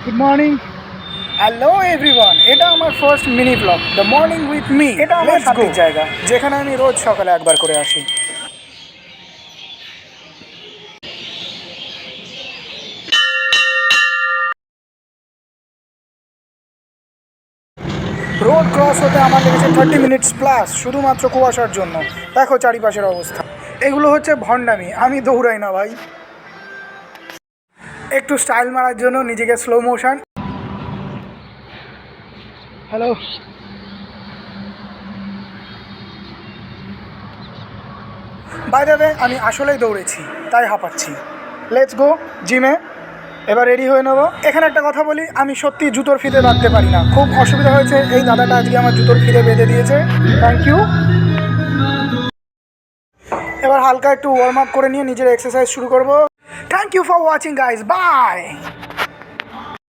Good morning. Hello everyone, এটা আমার first mini blog the morning with me. এটা আমার শান্তির জায়গা, যেখানে আমি রোজ সকালে একবার করে আসি। রোড ক্রস হতে আমার লেগেছে 30 মিনিটস প্লাস, শুধুমাত্র কুয়াশার জন্য। দেখো চারিপাশের অবস্থা। এগুলো হচ্ছে ভণ্ডামি, আমি দৌড়াই না ভাই। একটু স্টাইল মারার জন্য নিজেকে slow motion. Hello, by the way, আমি আসলেই দৌড়েছি, তাই হাঁপাচ্ছি। লেটস গো জিমে। এবার রেডি হয়ে নেবো। এখানে একটা কথা বলি, আমি সত্যি জুতোর ফিতে বাঁধতে পারি না, খুব অসুবিধা হয়েছে। এই দাদাটা আজকে আমার জুতোর ফিতে বেঁধে দিয়েছে, থ্যাংক ইউ। এবার হালকা একটু ওয়ার্ম আপ করে নিয়ে নিজের এক্সারসাইজ শুরু করবো। Thank you for watching guys, by.